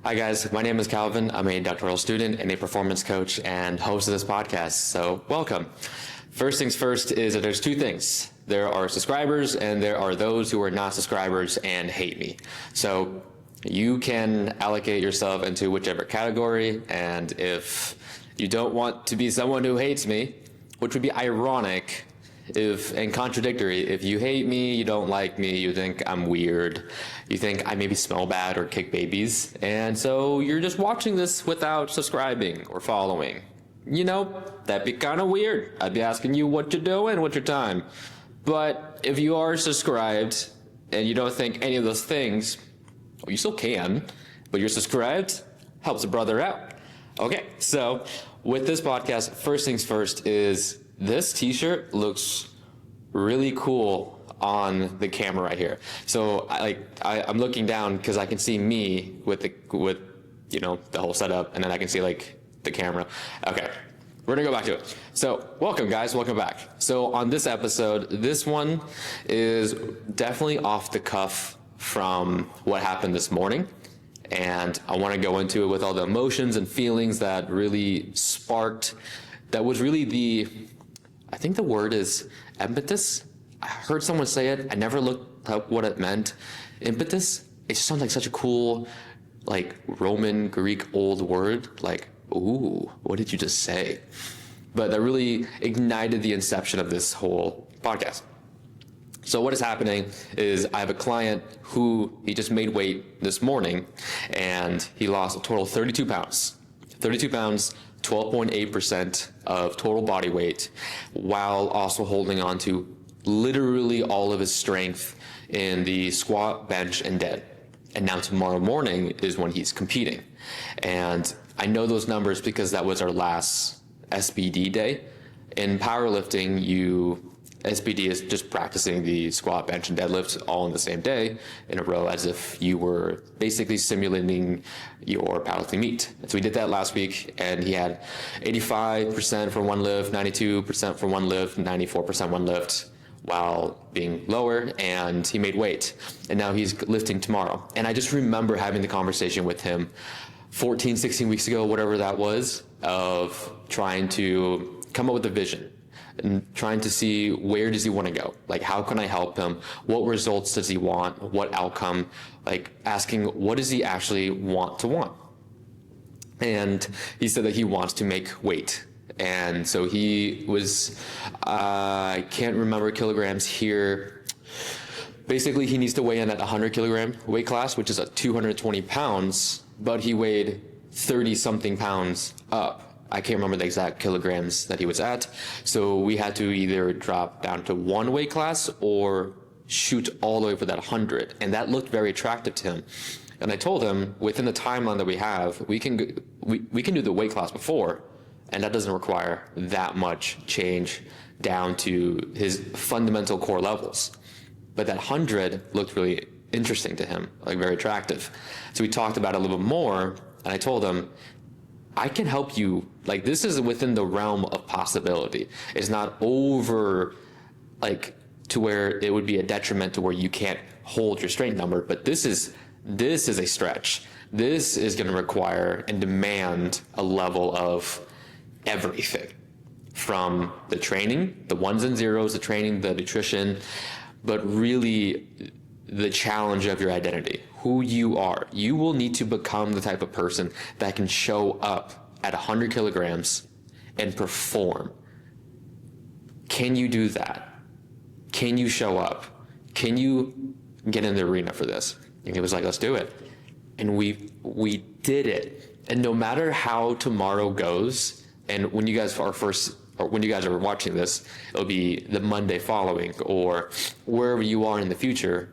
Hi guys, my name is Calvin. I'm a doctoral student and a performance coach and host of this podcast, so welcome. First things first is that there's two things. There are subscribers and there are those who are not subscribers and hate me. So you can allocate yourself into whichever category, and if you don't want to be someone who hates me, which would be ironic and contradictory, if you hate me, you don't like me, you think I'm weird, you think I maybe smell bad or kick babies, and so you're just watching this without subscribing or following. You know, that'd be kind of weird. I'd be asking you what you're doing with your time. But if you are subscribed and you don't think any of those things, well, you still can, but you're subscribed, helps a brother out. Okay, so with this podcast, first things first is this t-shirt looks really cool on the camera right here. So I'm looking down because I can see me with the whole setup, and then I can see like the camera. Okay, we're gonna go back to it. So welcome guys, welcome back. So on this episode, this one is definitely off the cuff from what happened this morning. And I want to go into it with all the emotions and feelings that really sparked, that was really I think the word is impetus. I heard someone say it. I never looked up what it meant. Impetus, it just sounds like such a cool, like Roman, Greek, old word. Like, ooh, what did you just say? But that really ignited the inception of this whole podcast. So what is happening is I have a client who he just made weight this morning, and he lost a total of 32 pounds. 32 pounds, 12.8% of total body weight, while also holding on to literally all of his strength in the squat, bench, and dead. And now tomorrow morning is when he's competing. And I know those numbers because that was our last SBD day. In powerlifting, SBD is just practicing the squat, bench, and deadlift all in the same day in a row, as if you were basically simulating your powerlifting meet. And so we did that last week, and he had 85% for one lift, 92% for one lift, 94% one lift, while being lower, and he made weight. And now he's lifting tomorrow. And I just remember having the conversation with him 14, 16 weeks ago, whatever that was, of trying to come up with a vision and trying to see where does he want to go? Like, how can I help him? What results does he want? What outcome? Like, asking what does he actually want? And he said that he wants to make weight. And so he was, I can't remember kilograms here. Basically, he needs to weigh in at 100 kilogram weight class, which is at 220 pounds, but he weighed 30 something pounds up. I can't remember the exact kilograms that he was at. So we had to either drop down to one weight class or shoot all the way for that 100. And that looked very attractive to him. And I told him, within the timeline that we have, we can do the weight class before, and that doesn't require that much change down to his fundamental core levels. But that 100 looked really interesting to him, like very attractive. So we talked about it a little bit more, and I told him, I can help you. Like, this is within the realm of possibility. It's not over, like, to where it would be a detriment to where you can't hold your strength number, but this is a stretch. This is going to require and demand a level of everything, from the training, the ones and zeros, the training, the nutrition, but really the challenge of your identity, who you are. You will need to become the type of person that can show up at 100 kilograms and perform. Can you do that? Can you show up? Can you get in the arena for this? And he was like, let's do it. And we did it. And no matter how tomorrow goes, and when you guys are watching this, it'll be the Monday following, or wherever you are in the future,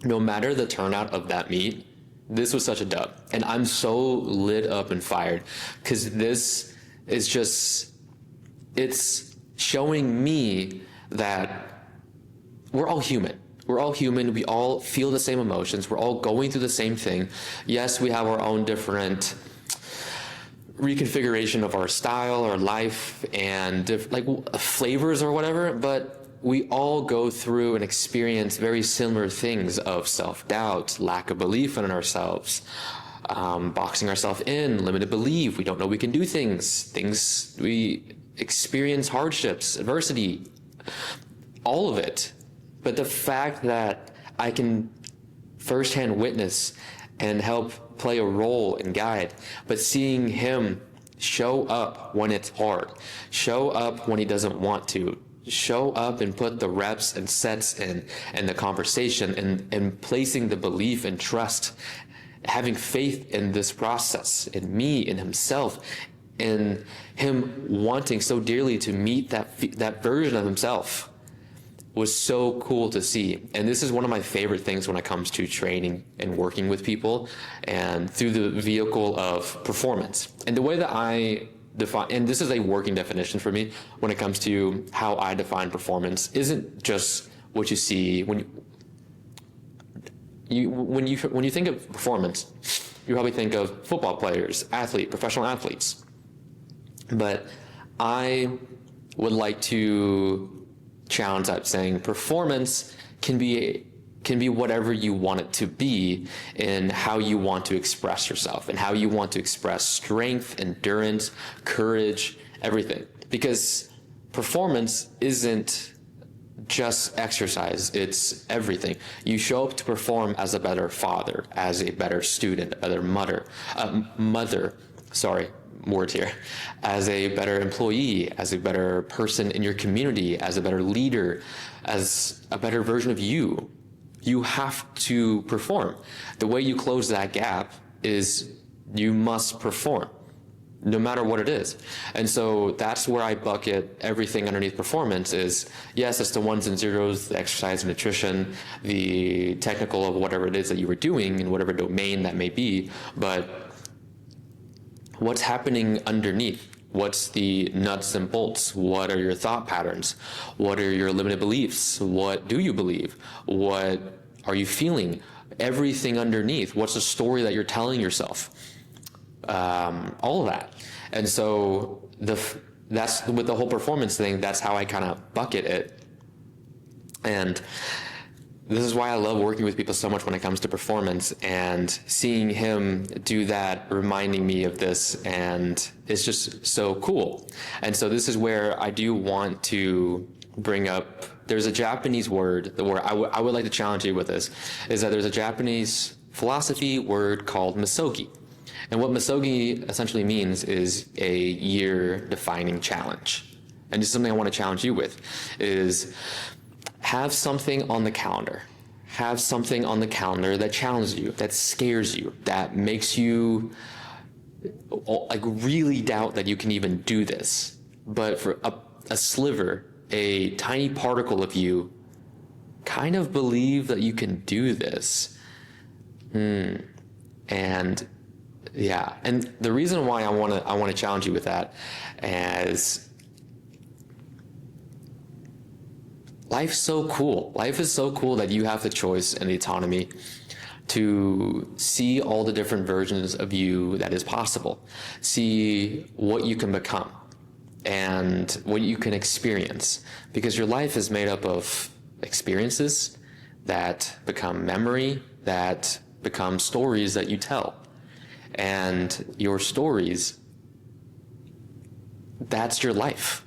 no matter the turnout of that meet, this was such a dub. And I'm so lit up and fired because this is just, it's showing me that we're all human. We're all human. We all feel the same emotions. We're all going through the same thing. Yes, we have our own different reconfiguration of our style, our life, and flavors or whatever, but we all go through and experience very similar things of self-doubt, lack of belief in ourselves, boxing ourselves in, limited belief. We don't know we can do things. We experience hardships, adversity, all of it. But the fact that I can firsthand witness and help play a role and guide, but seeing him show up when it's hard, show up when he doesn't want to, show up and put the reps and sets in, and the conversation, and placing the belief and trust, having faith in this process, in me, in himself, in him wanting so dearly to meet that version of himself, was so cool to see. And this is one of my favorite things when it comes to training and working with people, and through the vehicle of performance. And the way that I define, and this is a working definition for me when it comes to how I define performance, isn't just what you see when you think of performance. You probably think of football players, professional athletes. But I would like to challenge that, saying performance can be whatever you want it to be, in how you want to express yourself and how you want to express strength, endurance, courage, everything. Because performance isn't just exercise, it's everything. You show up to perform as a better father, as a better student, a better as a better employee, as a better person in your community, as a better leader, as a better version of you. You have to perform. The way you close that gap is you must perform, no matter what it is. And so that's where I bucket everything underneath performance is, yes, it's the ones and zeros, the exercise and nutrition, the technical of whatever it is that you were doing in whatever domain that may be, but what's happening underneath? What's the nuts and bolts? What are your thought patterns? What are your limited beliefs? What do you believe? What are you feeling? Everything underneath. What's the story that you're telling yourself? All of that. And so that's with the whole performance thing, that's how I kind of bucket it. And this is why I love working with people so much when it comes to performance, and seeing him do that, reminding me of this, and it's just so cool. And so this is where I do want to bring up, there's a Japanese word where I would like to challenge you with this, is that there's a Japanese philosophy word called Misogi. And what Misogi essentially means is a year-defining challenge. And this is something I want to challenge you with, is have something on the calendar. Have something on the calendar that challenges you, that scares you, that makes you like really doubt that you can even do this. But for a sliver, a tiny particle of you kind of believe that you can do this. And yeah, and the reason why I want to challenge you with that is life's so cool. Life is so cool that you have the choice and the autonomy to see all the different versions of you that is possible. See what you can become and what you can experience. Because your life is made up of experiences that become memory, that become stories that you tell. And your stories, that's your life.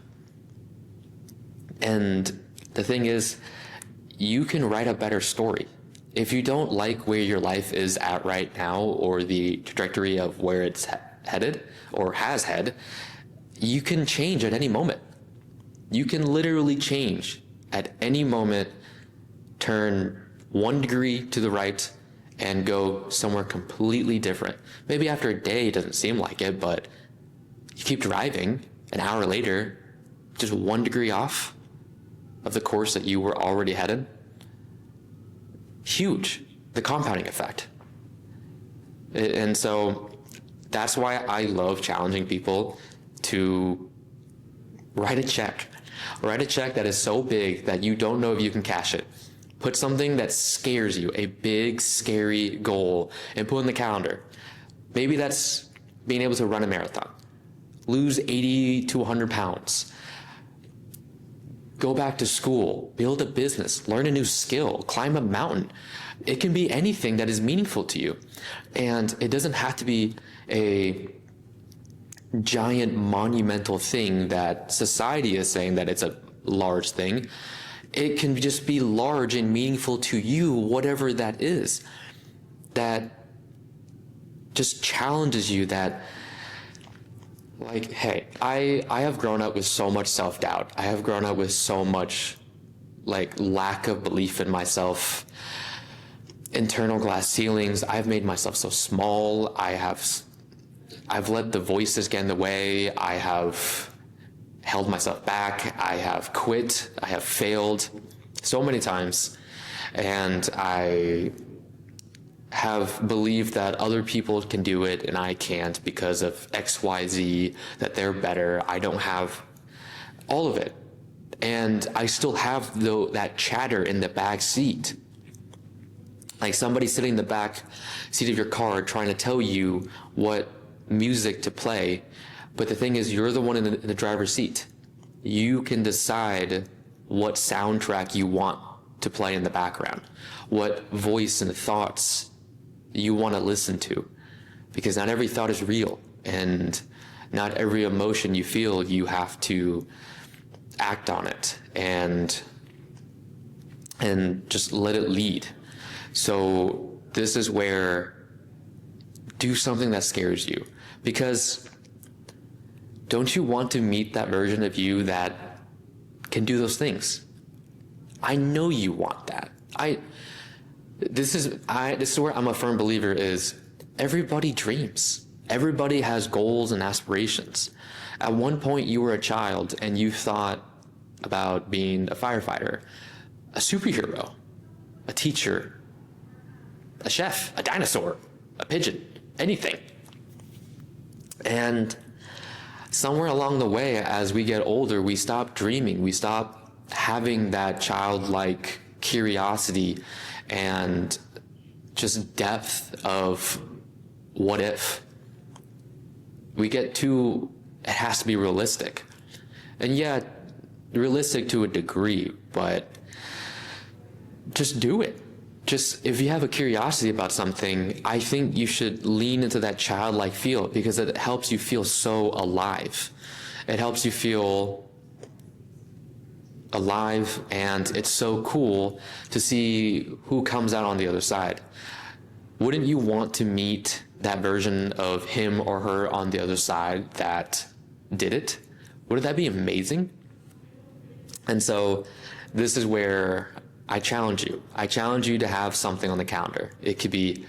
And the thing is, you can write a better story. If you don't like where your life is at right now, or the trajectory of where it's headed or has head, you can change at any moment. You can literally change at any moment, turn 1 degree to the right and go somewhere completely different. Maybe after a day it doesn't seem like it, but you keep driving, an hour later, just 1 degree off of the course that you were already headed. Huge, the compounding effect. And so that's why I love challenging people to write a check that is so big that you don't know if you can cash it. Put something that scares you, a big, scary goal, and put in the calendar. Maybe that's being able to run a marathon, lose 80 to 100 pounds. go back to school, build a business, learn a new skill, climb a mountain. It can be anything that is meaningful to you. And it doesn't have to be a giant monumental thing that society is saying that it's a large thing. It can just be large and meaningful to you, whatever that is, that just challenges you, that like, hey, I have grown up with so much self-doubt. I have grown up with so much like lack of belief in myself, internal glass ceilings. I've made myself so small. I've let the voices get in the way. I have held myself back. I have quit. I have failed so many times. And I have believed that other people can do it and I can't because of X, Y, Z, that they're better. I don't have all of it. And I still have that chatter in the back seat. Like somebody sitting in the back seat of your car trying to tell you what music to play. But the thing is, you're the one in the driver's seat. You can decide what soundtrack you want to play in the background, what voice and thoughts you want to listen to, because not every thought is real, and not every emotion you feel, you have to act on it and just let it lead. So this is where do something that scares you, because don't you want to meet that version of you that can do those things? I know you want that. This is where I'm a firm believer is everybody dreams. Everybody has goals and aspirations. At one point you were a child and you thought about being a firefighter, a superhero, a teacher, a chef, a dinosaur, a pigeon, anything. And somewhere along the way, as we get older, we stop dreaming. We stop having that childlike curiosity and just depth of what if. We get too, it has to be realistic. And yeah, realistic to a degree, but just do it. Just, if you have a curiosity about something, I think you should lean into that childlike feel, because it helps you feel so alive. It helps you feel alive, and it's so cool to see who comes out on the other side. Wouldn't you want to meet that version of him or her on the other side that did it? Wouldn't that be amazing? And so this is where I challenge you. I challenge you to have something on the calendar. It could be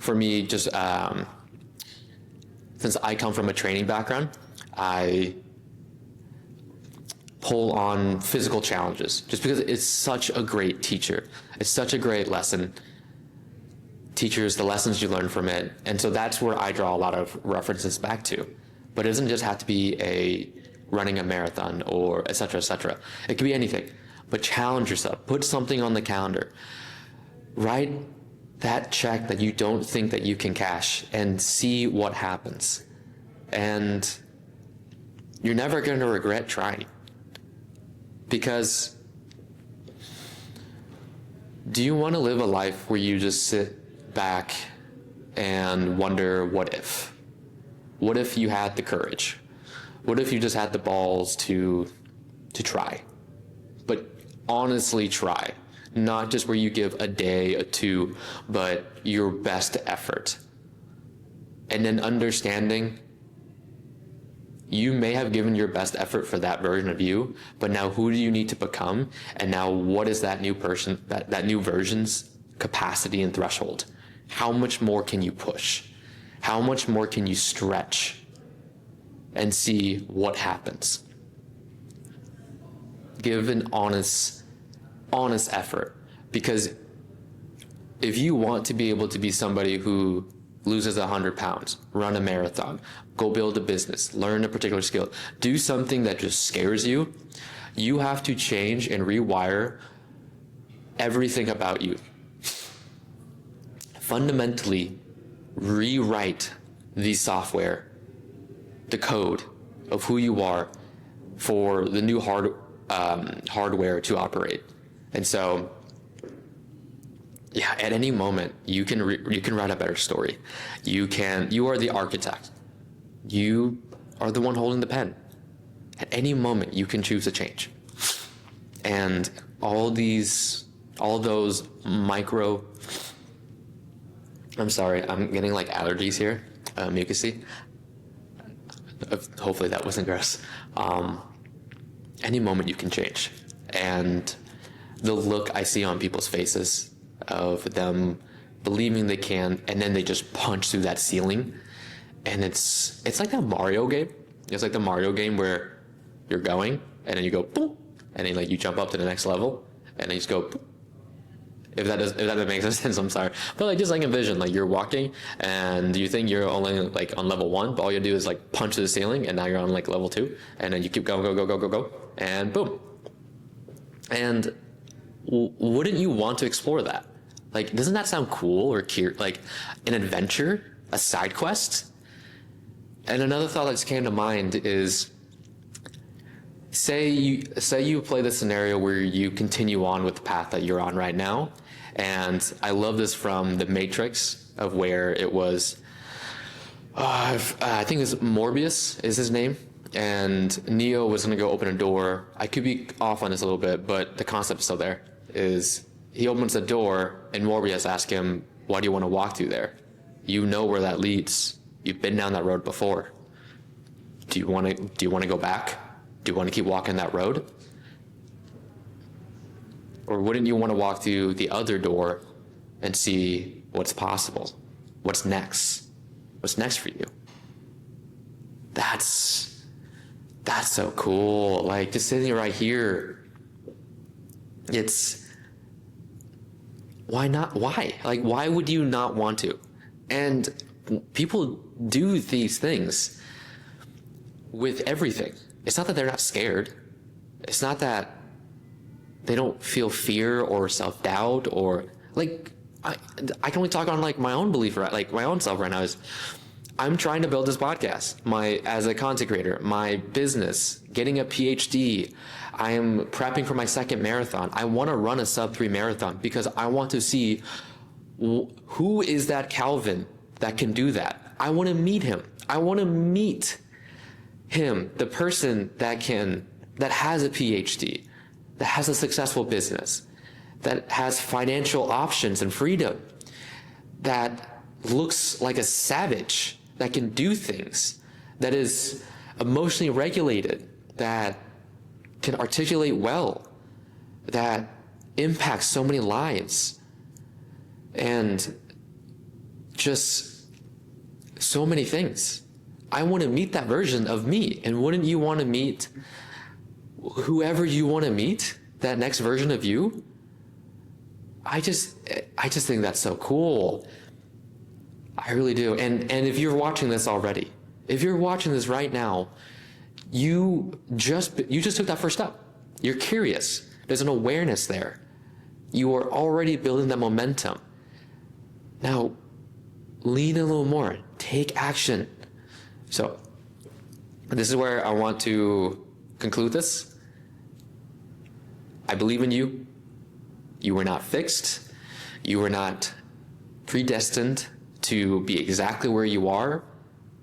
for me, just since I come from a training background, I pull on physical challenges just because it's such a great teacher. It's such a great lesson. Teachers, the lessons you learn from it. And so that's where I draw a lot of references back to. But it doesn't just have to be running a marathon or et cetera, et cetera. It could be anything. But challenge yourself. Put something on the calendar. Write that check that you don't think that you can cash and see what happens. And you're never going to regret trying. Because do you want to live a life where you just sit back and wonder, what if? What if you had the courage? What if you just had the balls to try? But honestly try. Not just where you give a day, a two, but your best effort. And then understanding you may have given your best effort for that version of you, but now who do you need to become? And now what is that new person, that new version's capacity and threshold? How much more can you push? How much more can you stretch and see what happens? Give an honest effort, because if you want to be able to be somebody who loses 100 pounds, run a marathon, go build a business, learn a particular skill, do something that just scares you, you have to change and rewire everything about you. Fundamentally, rewrite the software, the code of who you are for the new hardware to operate. And so, yeah, at any moment you can write a better story. You are the architect. You are the one holding the pen. At any moment you can choose to change. And all those micro, I'm sorry, I'm getting like allergies here, mucusy. Hopefully that wasn't gross. Any moment you can change. And the look I see on people's faces of them believing they can, and then they just punch through that ceiling. And it's like that Mario game. It's like the Mario game where you're going, and then you go boom, and then like you jump up to the next level, and then you just go boom. If that makes sense, I'm sorry. But like just like envision, like you're walking and you think you're only like on level 1, but all you do is like punch to the ceiling, and now you're on like level 2, and then you keep going, go, and boom. And wouldn't you want to explore that? Like, doesn't that sound cool or like an adventure, a side quest? And another thought that just came to mind is, say you play the scenario where you continue on with the path that you're on right now. And I love this from The Matrix, of where it was, I think it's Morbius is his name. And Neo was going to go open a door. I could be off on this a little bit, but the concept is still there. Is he opens the door and Morbius asks him, why do you want to walk through there? You know where that leads. You've been down that road before. Do you want to go back? Do you want to keep walking that road? Or wouldn't you want to walk through the other door and see what's possible? What's next? What's next for you? That's so cool. Like, just sitting right here, it's, why not? Why? Like, why would you not want to? And people do these things with everything. It's not that they're not scared. It's not that they don't feel fear or self-doubt, or like, I can only talk on like my own belief, right? Like my own self right now is, I'm trying to build this podcast, as a content creator, my business, getting a PhD. I am prepping for my second marathon. I want to run a sub-3 marathon because I want to see who is that Calvin that can do that. I want to meet him. I want to meet him, the person that has a PhD, that has a successful business, that has financial options and freedom, that looks like a savage, that can do things, that is emotionally regulated, that can articulate well, that impacts so many lives, and just so many things. I want to meet that version of me. And wouldn't you want to meet whoever you want to meet, that next version of you? I just think that's so cool. I really do. And if you're watching this already, if you're watching this right now, you just took that first step. You're curious. There's an awareness there. You are already building that momentum. Now, lean a little more. Take action. So, this is where I want to conclude this. I believe in you. You were not fixed. You were not predestined to be exactly where you are.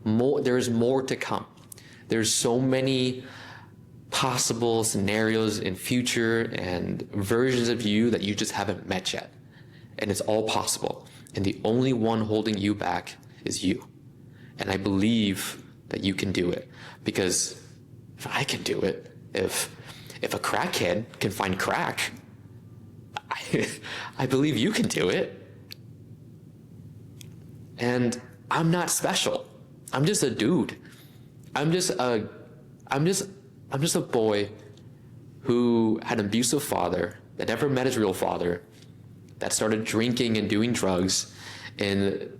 There's more to come. There's so many possible scenarios in future and versions of you that you just haven't met yet. And it's all possible. And the only one holding you back is you. And I believe that you can do it. Because if I can do it, if a crackhead can find crack, I believe you can do it. And I'm not special. I'm just a dude. I'm just a boy who had an abusive father that never met his real father, that started drinking and doing drugs in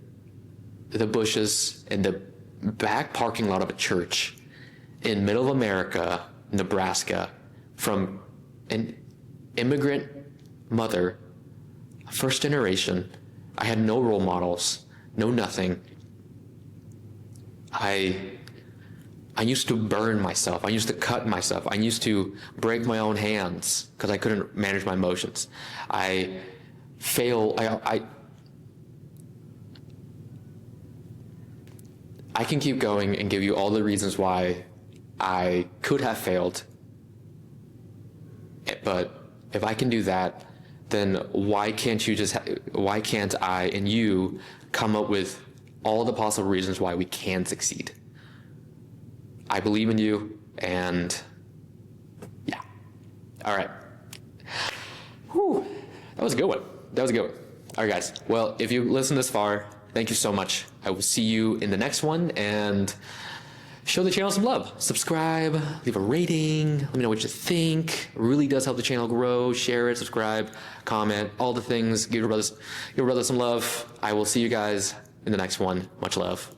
the bushes in the back parking lot of a church in middle of America, Nebraska, from an immigrant mother, first generation. I had no role models, no nothing. I I used to burn myself. I used to cut myself. I used to break my own hands because I couldn't manage my emotions. I can keep going and give you all the reasons why I could have failed. But if I can do that, then why can't I and you come up with all the possible reasons why we can succeed? I believe in you, and yeah. All right. Whew. That was a good one. All right, guys. Well, if you listened this far, thank you so much. I will see you in the next one, and show the channel some love. Subscribe, leave a rating, let me know what you think. It really does help the channel grow. Share it, subscribe, comment, all the things. Give your brothers some love. I will see you guys in the next one. Much love.